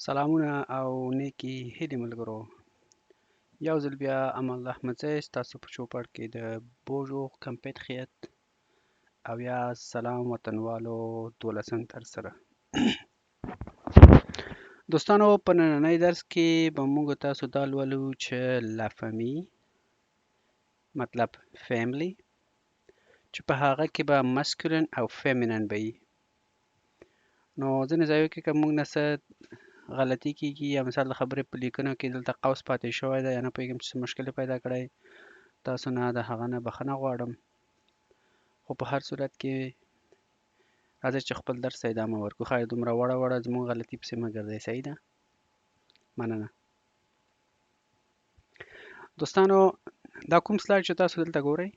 سلامونه او نیکې هیلې ملګرو، یو ځل بیا امان الله احمدزی ستاسو په چوپړ کې د بوژو کمپیت خیت او یا سلام وطنوالو 12 تر سره. دوستانو، په نننی درس کې به موږ تاسو دا لولو چې لا فمی مطلب فیملی چې په هغه کې به مسکولین او فیمینن به وي. نو ځینې ځایو کې که موږ نه څه غلطي کیږي یا مثال د خبرې په لیکنه کې دلته قوس پاتې شوی دی یا نه پوهېږم چې څه مشکل یې پیدا کړی، تاسو نه د هغه نه بخښنه غواړم. خو په هر صورت کې راځئ چې خپل درس ته ادامه ورکړو. ښایي دومره وړه وړه زموږ غلطي پسې مه ګرځئ. صحیح ده؟ مننه. دوستانو، دا کوم سلایډ چې تاسو دلته ګورئ،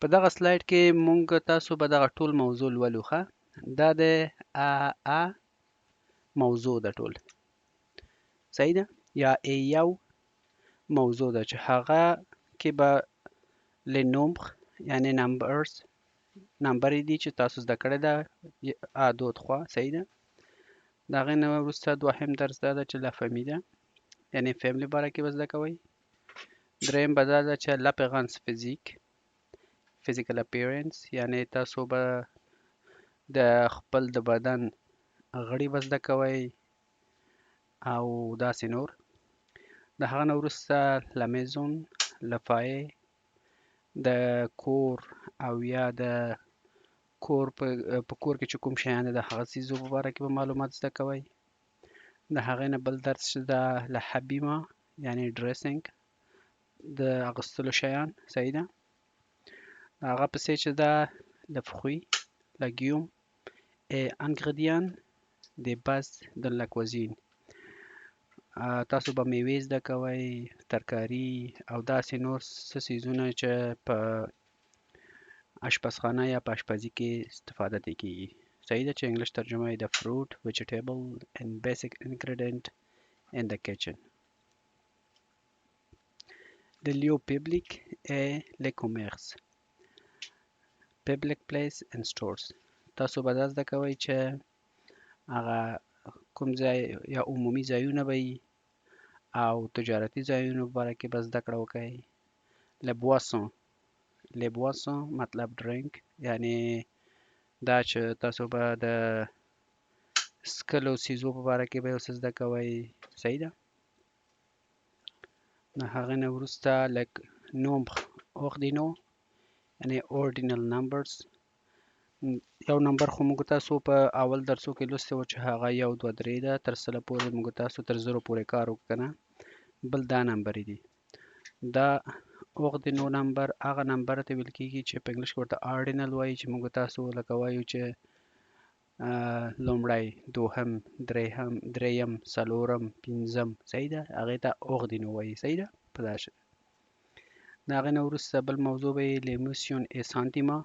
په دغه سلایډ کې موږ تاسو به دغه ټول موضوع لولو. ښه، دا د ا موضوع ده ټول. صحیح ده؟ یا یو موضوع ده چې هغه کې به له نمبر یعنی نمبرز نمبر دي چې تاسو زده کړی ده دود خوا. صحیح ده؟ د هغې نه وروسته دوهم درس دا ده چې لا فمی ده یعنی فیملی باره کې به زده کوئ. دریم به دا ده چې لا پیغانس فیزیک فیزیکل اپیرنس یعنی تاسو به د خپل د بدن غړي به زده کوئ او داسې نور. د هغه نه وروسته لا میزون لفایې د کور او یا د کور په کور کې چې کوم شیان دي د هغه څیزو په باره کې به معلومات زده کوئ. د هغې نه بل درس چې ده له حبیمه یعنی ډریسنګ د اغوستلو شیان. صحیح ده؟ د هغه پسې چې ده له فخوي لګیوم انګریدیان د بس د لا کوزین تاسو به میوې زده کوئ، ترکاري او داسې نور څه څیزونه چې په اشپزخانه یا په اشپزي کې استفاده ترې کیږي. صحیح ده؟ چې انګلیش ترجمه یې د fruit, vegetable and basic ingredient in the kitchen. Le lieu public et le commerce. Public place and stores. تاسو به دا زده کوئ چې هغه کوم ځای یا عمومي ځایونه به وي او تجارتي ځایونو په باره کې به زده کړه وکئ. Le boisson. Le boisson مطلب ډرینک یعنی دا چې تاسو به د څښلو څیزو په باره کې به یو څه زده کوئ. صحیح ده؟ د هغې نه وروسته لږ نومبر اوردینو یعنی اوردینل نمبرز. یو نمبر خو موږ تاسو په اول درسو کې لوستی و چې هغه 1 2 3 ده، تر سله پورې موږ تاسو تر 0 پورې کار وکړو که نه. بل دا نمبر دي. دا اوردینو نمبر هغه نمبر ته ویل کېږي چې په انګلیش کې ورته آرډینل وایي، چې موږ تاسو لکه وایو چې لومړی، دوهم، دریم، څلورم، پنځم. صحیح ده؟ هغې ته اوردینو وایي. صحیح ده؟ په دا شکل. د هغې نه وروسته بل موضوع به یې لیموسیون ای سانتیما،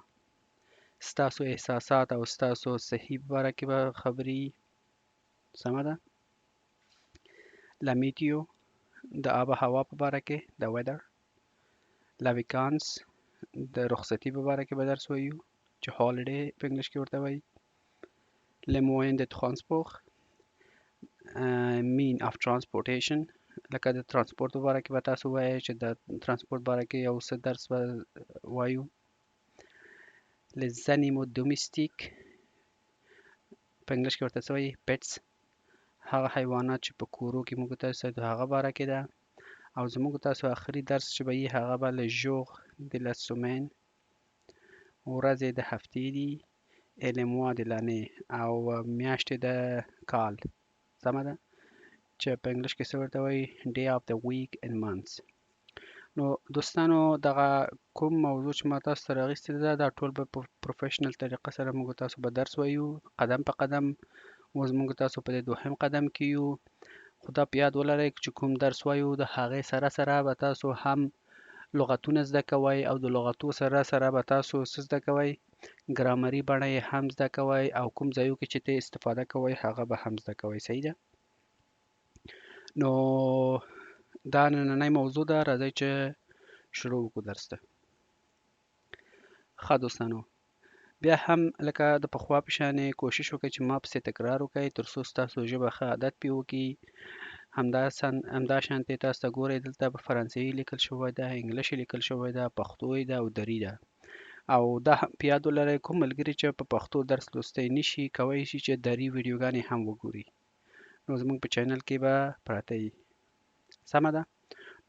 ستاسو احساسات او ستاسو صحي په باره کې به خبرې وي. سمه ده؟ لامیتیو د آب و هوا په باره کې د ویدر. لا ویکانس د رخصتي په باره کې به درس وایو چې هالیډې په انګلیش کې ورته وایي. Le moyen de transport mean of transportation لکه د ترانسپورت په باره کې به تاسو وایئ چې د ترانسپورت باره کې یو څه درس به وایو. Les animaux domestiques په انګلیش کې ورته څه وایي؟ pets. هغه حیوانات چې په کورو کې موږ تاسو د هغه باره کې ده. او زموږ تاسو آخري درس چې به وي هغه به le jour de la semaine ورځې د هفتې دي et les mois de l'année او میاشتې د کال. سمه ده؟ چې په انګلیش کې څه ورته وایي؟ day of the week and months. نو دوستانو، دغه کوم موضوع چې ما تاسو ته راغوستې ده دا ټول به په پروفیشنل طریقه سره موږ تاسو به درس وایو قدم په قدم. اوس موږ تاسو په دې دوهم قدم کې یو. خو دا په یاد ولرئ چې کوم درس وایو د هغې سره سره به تاسو هم لغتونه زده کوئ او د لغتو سره سره به تاسو څه زده کوئ؟ ګرامري بڼه یې هم زده کوئ او کوم ځایو کې چې ته استفاده کوئ هغه به هم زده کوئ. صحیح ده؟ نو دا نننی موضوع ده. راځئ چې شروع وکړو درس ته. ښه دوستانو، بیا هم لکه د پخوا په شانې کوشش وکړئ چې ما پسې تکرار وکړئ تر څو ستاسو ژبه ښه عادت پرې وکړي. همدا شانتې تاسو ته ګورئ دلته په فرانسوي لیکل شوی ده، انګلیش لیکل شوی ده، پښتو یې ده او دري ده. او دا هم په یاد ولرئ کوم ملګري چې په پښتو درس لوستی نشي کولی شي چې دري ویډیوګانې هم وګوري. نو زموږ په چینل کې به پراته وي. سمه ده؟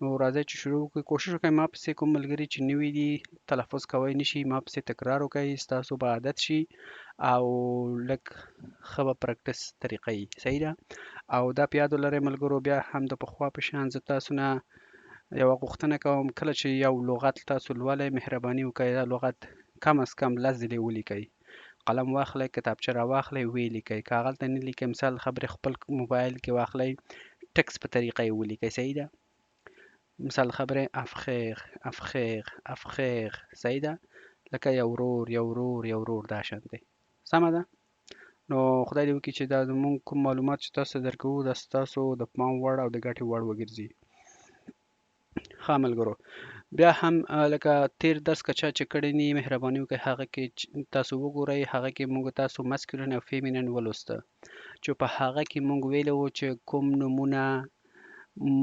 نو راځئ چې شروع وکړو. کوشش وکړئ ما پسې کوم ملګري چې نوي دي تلفظ کوی نشي ما پسې تکرار وکړئ، ستاسو به عادت شي او لږ ښه به پرکټس طریقه وي. صحیح ده؟ او دا په یاد ولرئ ملګرو، بیا هم د پخوا په شان زه تاسو نه یوه غوښتنه کوم، کله چې یو لغت تاسو لولئ مهرباني وکړئ دا لغت کم از کم 10 ځلې ولیکئ. قلم واخلئ، کتابچه راواخلئ، ویې لیکئ. که هغلته نه لیکئ مثال خبرې خپل موبایل کې واخلئ، ټکس په طریقه یې ولیکئ. صحیح ده؟ مثال خبرې افخیغ افخیغ افخیغ. صحیح ده؟ لکه یو ورور یو ورور یو ورور دا شانتې. سمه ده؟ نو خدای دې وکړي چې دا زموږ کوم معلومات چې تاسو ته درکوو دا ستاسو د پام وړ او د ګټې وړ وګرځي. ښه ملګرو، بیا هم لکه تیر درس که چا چې کړی نه مهرباني وکړئ هغه کې تاسو وګورئ. هغه کې موږ تاسو مسکولین او فیمینین ولوسته چې په هغه کې موږ ویلي وو چې کوم نومونه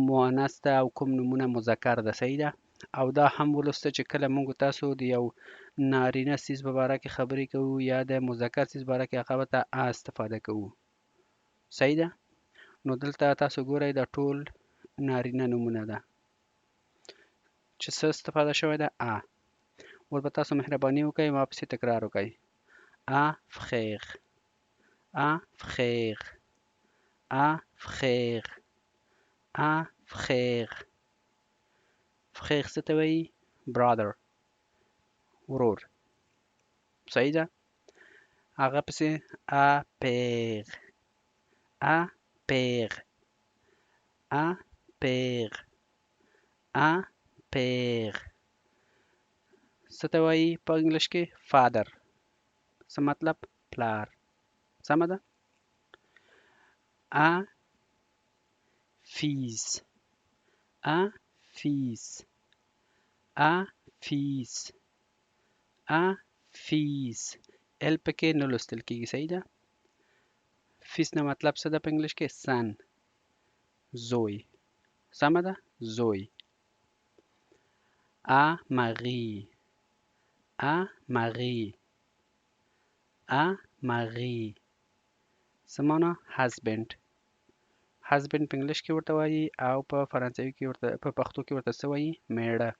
مؤنث ده او کوم نومونه مذکر ده. صحیح ده؟ او دا هم ولوسته چې کله موږ تاسو د یو نارینه څیز په باره کې خبرې کوو یا د مذکر څیز باره کې هغه ته ا استفاده کوو. صحیح ده؟ نو دلته تاسو ګورئ دا ټول نارینه نومونه ده چې څه استفاده شوی ده ا. اوس به تاسو مهرباني وکړئ ما پسې تکرار وکړئ. افخیغ افخیغ افخیغ افخیغ. فخیغ څه ته وایي؟ برادر، ورور. صحیح ده؟ هغه پسې اپیغ اپیغ اپیغ اپیغ. څه ته وایي په انګلیش کې؟ فادر. څه مطلب؟ پلار. سمه ده؟ افیز افیز افیز افیز. ال پکې نه لوستل کېږي. صحیح ده؟ فیس نه مطلب څه ده په انګلیش کې؟ سن، زوی. سمه ده؟ زوی. مغی مغی مغی. څه معنا؟ هزبند. هزبند په انګلیش کې ورته وایي او په فرانسوي کې ورته په پښتو کې ورته څه وایي؟ میړه.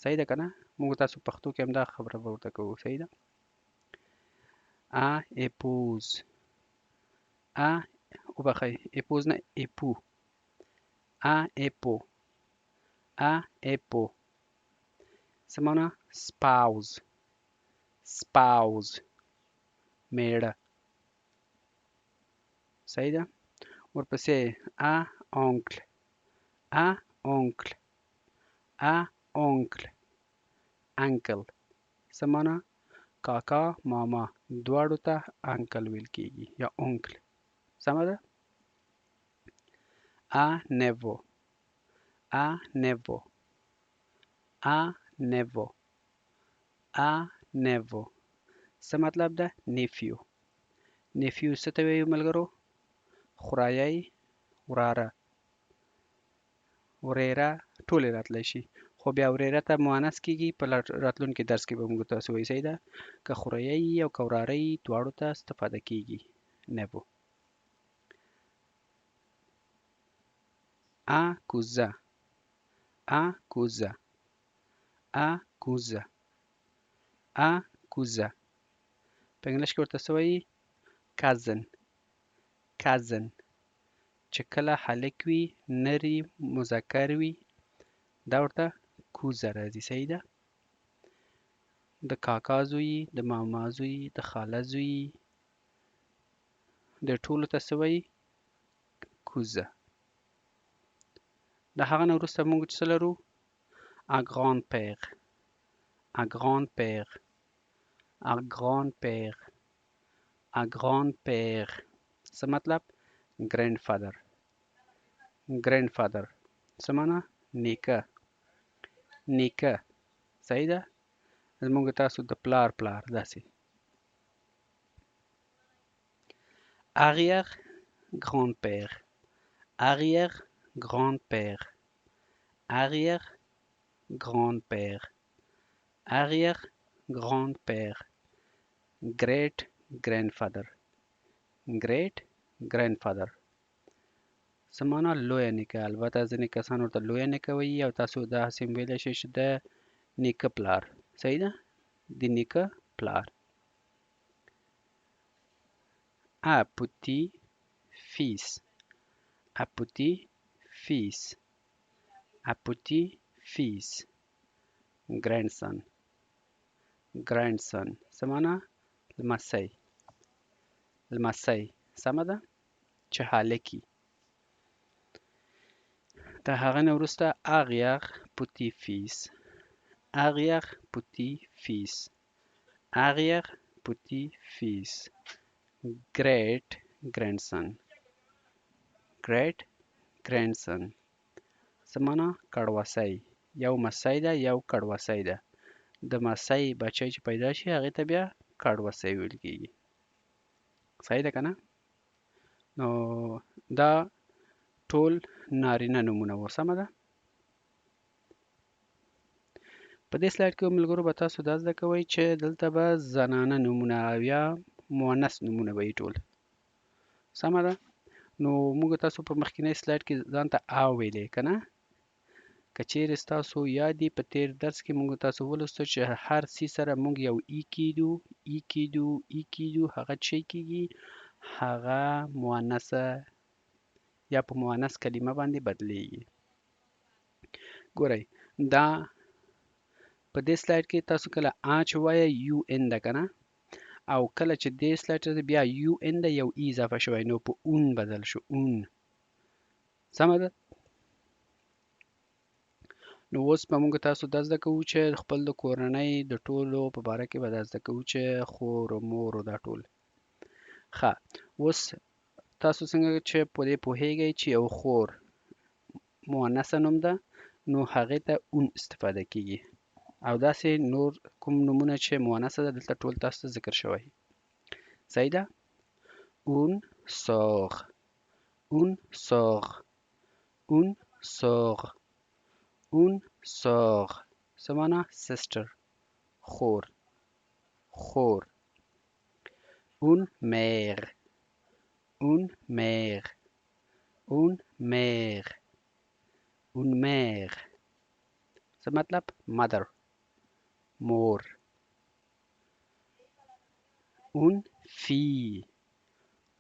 صحیح ده که نه؟ موږ تاسو پښتو کې همدا خبره به ورته کوو. صحیح ده؟ اپوز وبخئ اپوز نه اپو اپو اپو. څه معنا؟ سپاوز سپاوز، میړه. صحیح ده؟ ورپسې اونکل اونکل اونکل انکل. څه معنا؟ کاکا ماما دواړو ته انکل ویل کېږي یا اونکل. سمه ده؟ نیوو نیوو نیوو نیوو. څه مطلب ده؟ نیفیو. نیفیو څه ته وایي ملګرو؟ خورایی، وراره، وریره ټولې راتلی شي خو بیا وریره ته مؤنث کېږي. په راتلونکي درس کې به موږ تاسو وایي. صحیح ده؟ که خوریی او که وراره یي دواړو ته استفاده کېږي. نیبو. کوزه کوزه کوزه کوزه. په انګلیش کې ورته څه وایي؟ کازن کازن. چې کله هلک وي نر وي مذکر وي دا ورته کوزه راځي. صحیح ده؟ د کاکا زوی، د ماما زوی، د خاله زوی، د ټولو ته څه وایي؟ کوزه. د هغه نه وروسته موږ څه لرو؟ اګران پیر اګران پیر اګران پیر اګران پیر. څه مطلب؟ ګرینډ فادر ګرینډ فادر. څه معنا؟ نیکه نیکه. صحیح ده؟ زموږ تاسو د پلار پلار داسې. arrière grand-père, arrière grand-père, arrière grand-père, arrière grand-père, great grandfather, great grandfather. څه معنا لویه نیکه. البته ځینې کسان ورته لویه نیکه وایي او تاسو دا هسې هم ویلی شئ چې د نیکه پلار. صحیح ده؟ د نیکه پلار. un petit fils, un petit fils, un petit fils, grandson, grandson. څه معنا لمسی، لمسی. سمه ده چې هلکي. د هغه نه وروسته arrière petit fils, arrière petit fils, arrière petit fils, great grandson, great grandson. څه معنا کړوسی. یو مسی ده یو کړوسی ده. د مسی بچی چې پیدا شي هغې ته بیا کړوسی ویل کېږي. صحیح ده که نه؟ نو دا ټول نارینه نومونه وو. سمه ده؟ په دې سلاید کې ملګرو به تاسو دا زده کوئ چې دلته به زنانه نومونه او یا مؤنث نومونه به وي ټول. سمه ده؟ نو موږ تاسو په مخکینی سلاید کې ځان ته آ ویلې که نه؟ که چیرې ستاسو یاد وي په تېر درس کې موږ تاسو ولوستو چې هر سی سره موږ یو ای کیدو، ای کیدو، ای کیدو. هغه څه کیږي؟ هغه مؤنثه یا په مؤنث کلمه باندې بدلیږي. ګورئ دا په دې سلاید کې تاسو کله آ چې وایه یو ان ده که نه؟ او کله چې دې سلاید ته بیا یو ان ده یو ای اضافه شوی نو په اون بدل شو. اون. سمه ده؟ نو اوس به موږ تاسو دا زده کوو چې خپل د کورنۍ د ټولو په باره کې به دا زده کوو چې خور و مور و دا ټول. ښه اوس تاسو څنګه چې په دې پوهیږئ چې یو خور مؤنثه نوم ده نو هغې ته اون استفاده کیږي او داسې نور کوم نومونه چې مؤنثه ده دلته ټول تاسو ته ذکر شوی. صحیح ده؟ اون ساغ، اون ساغ، اون ساغ، اون ساغ. څه معنا؟ سیسټر، خور، خور. اون میر، اون میر، اون میر، اون میر. څه مطلب؟ مدر، مور. اون فی،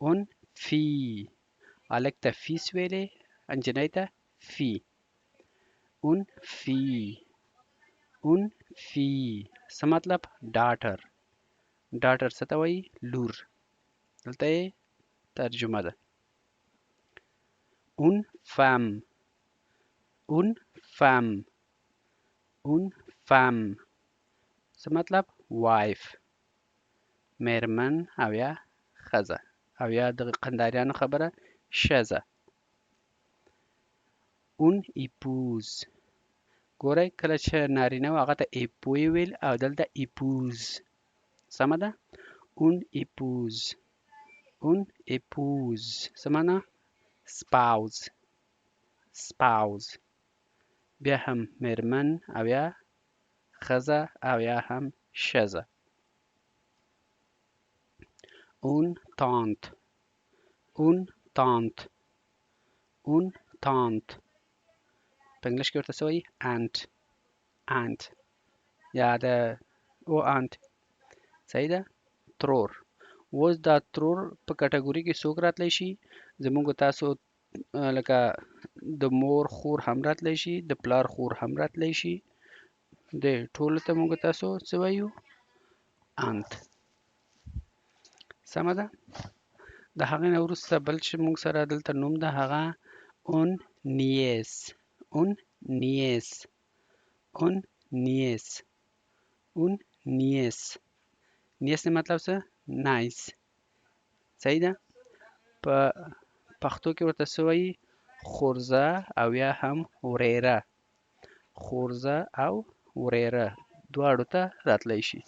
اون فی. هلک ته فیس ویلې، انجنۍ ته فی. اون فی، اون فی. څه مطلب؟ ډاټر، ډاټر څه ته وایي؟ لور. دلته یې ترجمه ده. اون فم، اون فم، اون فم. څه مطلب؟ وایف، میرمن او یا ښځه او یا د قنداریانو خبره ښځه. اون ایپوز. ګورئ کله چې نارینه و هغه ته ایپوی ویل او دلته ایپوز. سمه ده؟ اون ایپوز، اون ایپوز. څه معنا؟ سپاوز، سپاوز. بیا هم میرمن او یا ښځه او یا هم ښځه. اون تانت، اون تانت، اون تانت. په انګلیش کې ورته څه وایي؟ انت، انت یا د او انت. صحیح ده؟ ترور. اوس دا ترور په کټګوري کې څوک راتلی شي؟ زموږ تاسو لکه د مور خور هم راتلی شي، د پلار خور هم راتلی شي. د ټولو ته موږ تاسو څه وایو؟ انت. سمه ده؟ د هغې نه وروسته بل چې موږ سره دلته نوم ده هغه اون نیس، اون نیس، اون نیس، اون نیس. نیس نه مطلب څه؟ نایس. صحیح ده؟ په پښتو کې ورته څه وایي؟ خورزه او یا هم وریره. خورزه او وریره دواړو ته راتلی شي.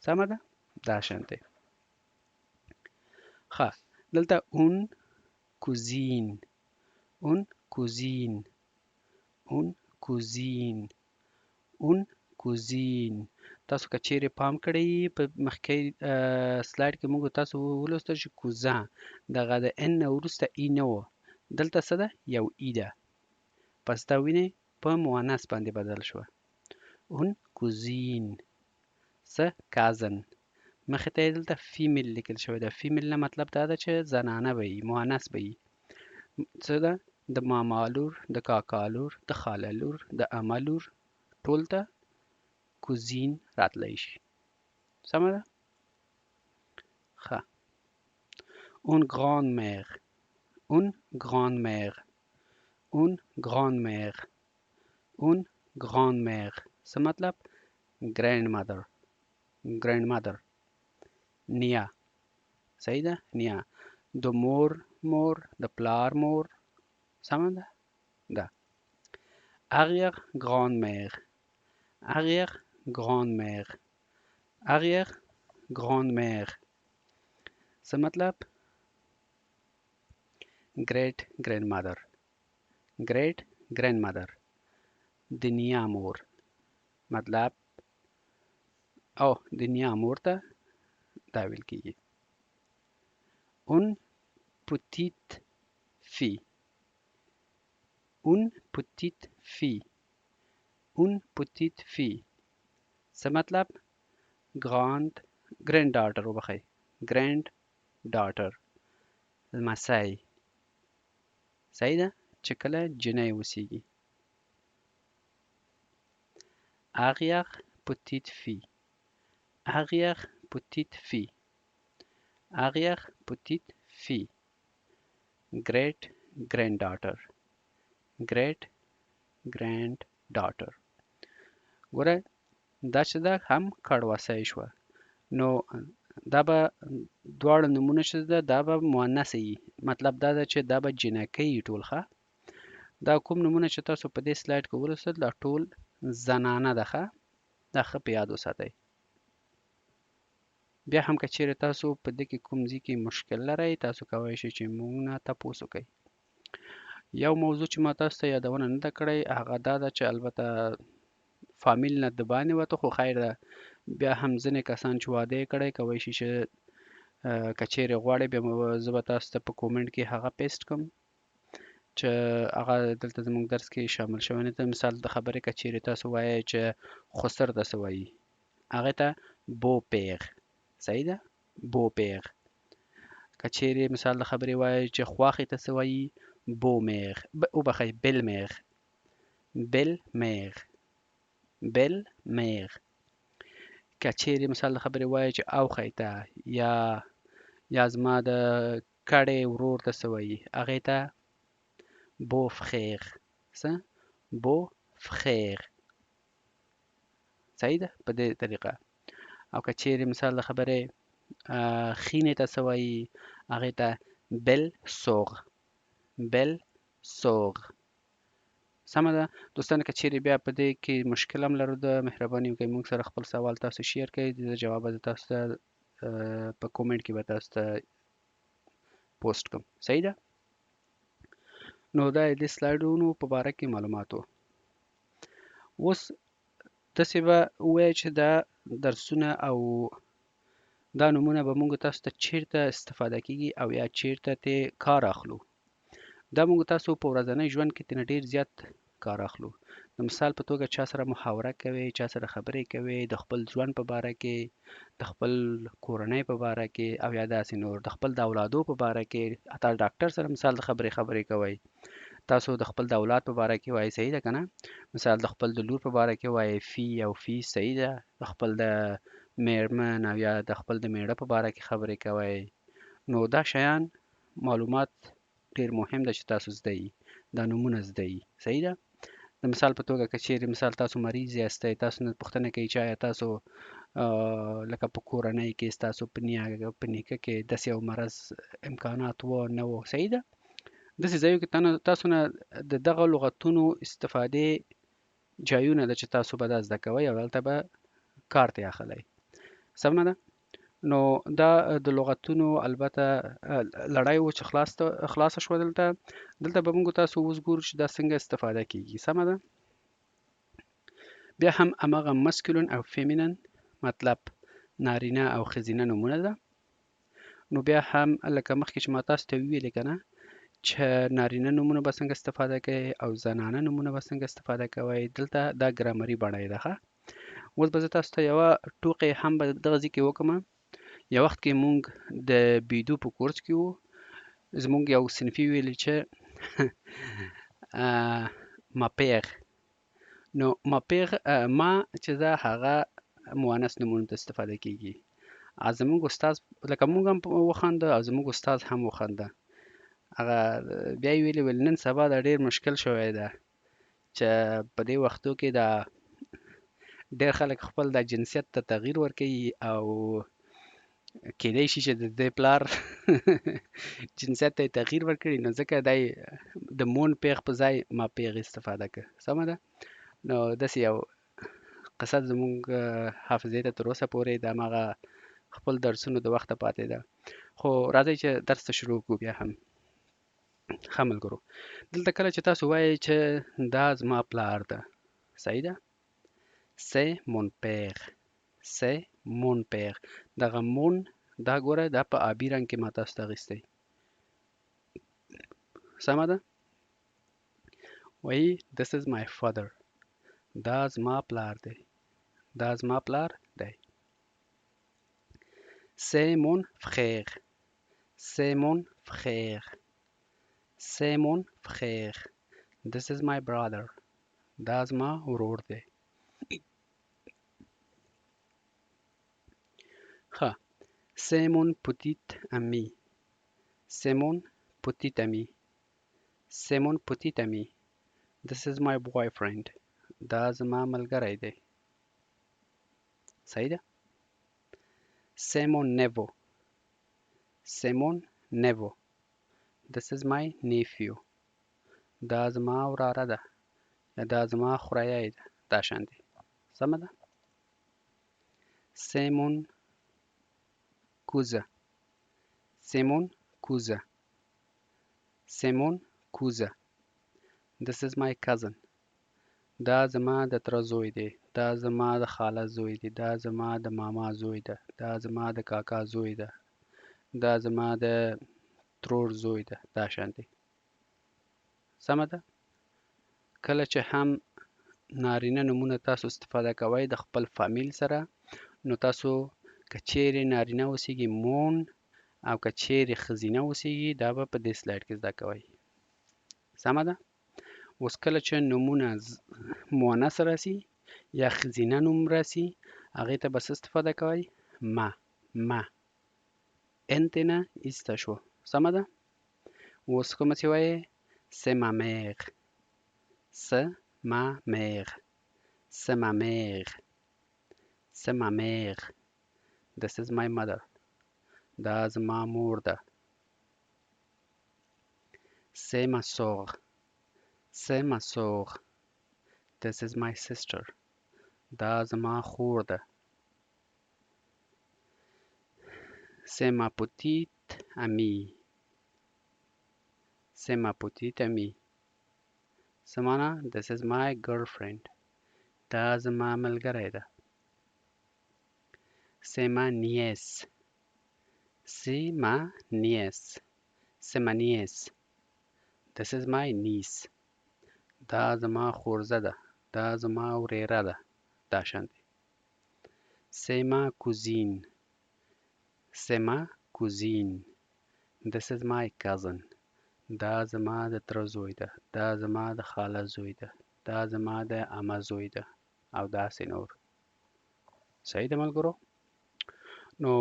سمه ده؟ دا شانتې. ښه دلته اون کوزین، اون کوزین، اون کوزین، اون کوزین. تاسو که چیرې پام کړی په مخکې سلاید کې موږ تاسو ولوستل چې کوزه دغه د ان نه وروسته ای نه و، دلته څه ده؟ یو ای ده، پس دا وینئ په مؤنث باندې بدل شوه. اون کوزین څه کازن، مخې ته یې دلته فیمیل لیکل شوی ده. فیمیل نه مطلب دا ده چې زنانه به وي، مؤنث به وي. څه ده؟ د ماما لور، د کاکا لور، د خاله لور، د عمه لور، ټول ته کوزین راتلی شي. سمه ده؟ ښه. اون grand-mère، اون grand-mère، اون grand-mère، اون grand-mère څه مطلب؟ grandmother، grandmother، نیا. صحیح ده؟ نیا. د مور مور، د پلار مور. سمه ده؟ ده. arrière grand-mère، arrière grand-mère، arrière grand-mère څه مطلب؟ great grandmother، great grandmother، د نیا مور مطلب، او د نیا مور ته دا ویل کیږي. une petite fille، une petite fille، une petite fille څه مطلب؟ grand daughter وبخښئ، grand daughter لمسی. صحیح ده؟ چې کله جنۍ اوسیږي. arrière petite fille، arrière petite fille، arrière petite fille، great granddaughter، great granddaughter. ګوره دا چې ده هم کړوسی شوه، نو دا به دواړه نومونه چې ده دا به مؤنثه وي، مطلب دا ده چې دا به جنکۍ وي ټول. ښه، دا کوم نومونه چې تاسو په دې سلاید کې ولوستل دا ټول زنانه ده. ښه، دا ښه په یاد وساتئ. بیا هم که چیرې تاسو په دې کې کوم ځای کې مشکل لرئ تاسو کولی شئ چې موږ نه تپوس وکئ. یو موضوع چې ما تاسو ته یادونه نه ده کړې هغه دا ده چې البته فامیل نه د باندې وته، خو خیر ده بیا هم ځینې کسان چې واده یې کړی کولی شي چې که چیرې غواړئ بیا زه به تاسو ته په کومنټ کې هغه پیسټ کړم چې هغه دلته زموږ درس کې شامل شوی نه ده. مثال د خبرې که چیرې تاسو وایئ چې خسر ته څه وایي، هغې ته بو-پیر. صحیح ده؟ بو-پیر. که چیرې مثال د خبرې وایئ چې خواښې ته څه وایي، بو-میر، وبخئ بل-میر، بل-میر، بل-میر. که چیرې مثال د خبرې وایئ چې اوښی ته یا زما د کډې ورور ته څه وایي، هغې ته بو-فخیر. څه؟ بو-فخیر. صحیح ده؟ په دې طریقه. او که چیرې مثال د خبرې خینې ته څه وایي، هغې ته بل-سوغ، بل-سوغ. سمه ده دوستانو؟ که چیرې بیا په دې کې مشکل هم لرو د مهرباني وکړئ موږ سره خپل سوال تاسو شیر کړئ، د جواب به تاسو ته په کومنټ کې به تاسو ته پوسټ کوم. صحیح ده؟ نو دا د سلایډونو په باره کې معلومات وو. اوس داسې به ووایو چې دا درسونه او دا نومونه به موږ تاسو ته چیرته استفاده کیږي او یا چیرته ترې کار اخلو. دا موږ تاسو په ورځني ژوند کې ترې ډېر زیات کار اخلو. د مثال په توګه چا سره محاوره کوئ، چا سره خبرې کوئ، د خپل ژوند په باره کې، د خپل کورنۍ په باره کې او یا داسې نور د خپل د اولادو په باره کې، حتی ډاکټر سره مثال د خبرې کوئ. تاسو د خپل د اولاد په باره کې وایي. صحیح ده که نه؟ مثال د خپل د لور په باره کې وایي فی او فی. صحیح ده؟ د خپل د میرمن او یا د خپل د میړه په باره کې خبرې کوئ. نو دا شیان معلومات ډېر مهم ده چې تاسو زده یي، دا نومونه زده یي. صحیح ده؟ د مثال په توګه که چیرې مثال تاسو مریض یاستئ تاسو نه پوښتنه کوي چې آیا تاسو لکه په کورنۍ کې ستاسو په نیکه کې داسې یو مرض امکانات و نه و. صحیح ده؟ داسې ځایو کې تاسو نه د دغه لغتونو استفادې ځایونه ده چې تاسو به دا زده کوئ او هلته به کار ترې اخلئ. سمه ده؟ نو دا د لغتونو البته لړۍ و چې خلاصه شوه دلته به موږ تاسو اوس ګورو چې دا څنګه استفاده کیږي سمه ده بیا هم هماغه مسکولین او فیمینن مطلب نارینه او ښځینه نومونه ده نو بیا هم لکه مخکې چې ما تاسو ته ویلې که نه چې نارینه نومونه به څنګه استفاده کوي او زنانه نومونه به څنګه استفاده کوي دلته دا ګرامري بڼه یې ده ښه اوس به زه تاسو ته یوه ټوکې هم به دغه ځای کې وکړم یو وخت کې مونږ د بیدو په کورس کې وو زمونږ یو صنفي ویلي چې ماپیغ نو ماپیغ ما چې ده هغه مؤنث نومونو ته استفاده کیږي زمونږ استاد لکه مونږ هم وخانده او زمونږ استاد هم وخانده هغه بیا یې ویل نن سبا دا ډېر مشکل شوی ده چې په دې وختو کې دا ډېر خلک خپل د جنسیت ته تغییر ورکوي او کېدای شي چې د دې پلار جنسیت ته یې تغییر ورکړي نو ځکه دی د مون پیغ په ځای ما پیغ استفاده کوي سمه ده نو داسې یو قصه زموږ حافظې ته تر اوسه پورې د هماغه خپل درسونو د وخته پاتې ده خو راځئ چې درس ته شروع کړو بیا هم ښه ملګرو دلته کله چې تاسو وایئ چې دا زما پلار ده صحیح ده c'est mon père c'est mon père دغه مون دا ګوره دا په آبي رنګ کې ما تاسو ته اخیستی سمه ده وایي this is my father دا زما پلار دی دا زما پلار دی c'est mon frère c'est mon frère c'est mon frère this is my brother دا زما ورور دی ښه c'est mon petit ami c'est mon petit ami c'est mon petit ami this is my boyfriend دا زما ملګری دی صحیح ده c'est mon neveu c'est mon neveu this is my nephew دا زما وراره ده دا زما خوریی ده دا شان دي سمه ده c'est mon cousin c'est mon cousin c'est mon cousin this is my cousin دا زما د تره زوی دی دا زما د خاله زوی دی دا زما د ماما زوی ده دا زما د کاکا زوی ده دا زما د ترور زوی ده دا شان دی سمه ده کله چې هم نارینه نومونه تاسو استفاده کوئ د خپل فامیل سره نو تاسو که چیرې نارینه اوسیږي مون او که چیرې ښځینه اوسیږي دا به په دې سلایډ کې زده کوئ سمه ده اوس کله چې نومونه مؤنث راسي یا ښځینه نوم راسي هغې ته به څه استفاده کوئ ما انت نه ایسته شو سمه ده اوس کومه چې وایې c'est ma mère c'est ma mère c'est ma mère c'est ma mère this is my mother دا زما مور ده c'est ma soeur c'est ma soeur this is my sister دا زما خور ده c'est ma petite amie c'est ma petite amie سمانا this is my girlfriend دا زما ملګری ده c'est ma nièce c'est ma nièce c'est ma nièce this is my niece دا زما خورزه ده دا زما وریره ده دا شان دي c'est ma cousine c'est ma cousine this is my cousin دا زما د تره زوی ده دا زما د خاله زوی ده دا زما د عمه زوی ده او داسې نور صحیح ده ملګرو نو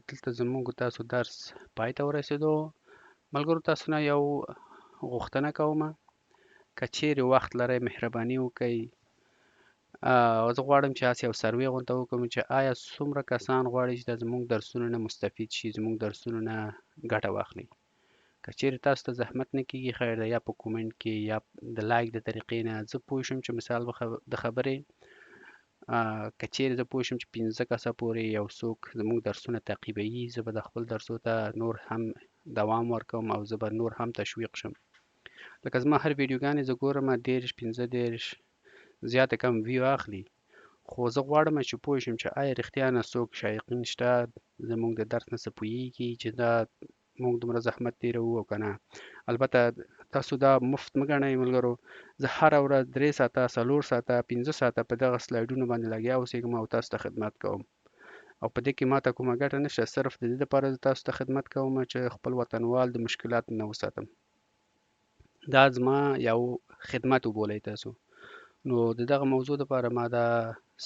دلته زموږ تاسو درس پای ته ورسېدو ملګرو تاسو نه یو غوښتنه کومه که چیرې وخت لرئ مهرباني وکئ زه غواړم چې هسې یو سروې غونته وکړم چې آیا څومره کسان غواړي چې د زموږ درسونو نه مستفید شي زموږ درسونو نه ګټه واخلي که چیرې تاسو ته زحمت نه کیږي خیر ده یا په کومنټ کې یا د لایک د طریقې نه زه پوه شم چې مثال د خبرې که چیرې زه پوه شم چې 15 کسه پورې یو څوک زموږ درسونه تعقیبوي، زه به د خپل درسو ته نور هم دوام ورکوم او زه به نور هم تشویق شم. لکه زما هر ویډیوګانې زه ګورم 30 15 زیاته کم ویو اخلي، خو زه غواړم چې پوه شم چې آیا رښتیا نه څوک شایقین شته زموږ د درس نه څه پوهیږي چې دا موږ دومره زحمت تیروو او که نه. البته تاسو دا مفت مه ګڼئ ملګرو، زه هره ورځ 3 ساعته 4 ساعته 15 ساعته په دغه سلایډونو باندې لګیا اوسېږم او تاسو ته خدمت کوم، او په دې کې ماته کومه ګټه نشته، صرف د دې لپاره زه تاسو ته خدمت کوم چې خپل وطنوال د مشکلاتو نه وساتم. دا زما یو خدمت وبولئ تاسو. نو د دغه موضوع دپاره ما دا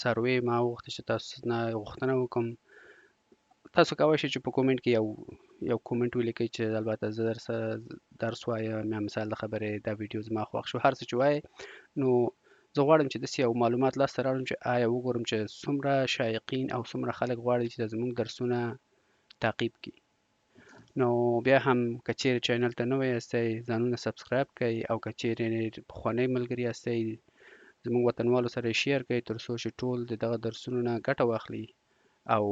سروې ما وغوښته چې تاسو نه غوښتنه وکړم. تاسو کولی شئ چې په کومنټ کې یو کومنټ ولیکئ چې البته زه درسره درس وایم یا مثال د خبرې دا ویډیو زما خوښ شو، هر څه چې وایئ. نو زه غواړم چې داسې یو معلومات لاسته راوړم چې آیا وګورم چې څومره شایقین او څومره خلک غواړي چې زموږ درسونه تعقیب کړي. نو بیا هم که چیرې چینل ته نوی یاستئ ځانونه سبسکرایب کړئ، او که چیرې پخوانی ملګري یاستئ زموږ وطنوالو سره یې شیر کړئ تر څو چې ټول د دغه درسونو نه ګټه واخلي او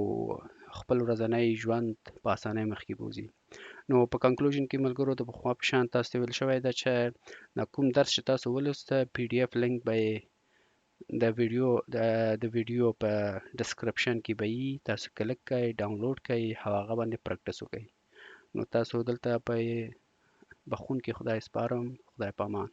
خپل ورځنی ژوند په اسانۍ مخکې بوځي. نو په کنکلوژن کې ملګرو د پخوا په شان تاسو ته ویل شوی ده چې دا کوم درس چې تاسو ولوسته PDF لینک به د ویډیو په ډسکرپشن کې به وي، تاسو کلیک کړئ ډاونلوډ کړئ او هغه باندې پریکټس وکړئ. نو تاسو دلته په بخښونکي خدای سپارم. خدای پامان.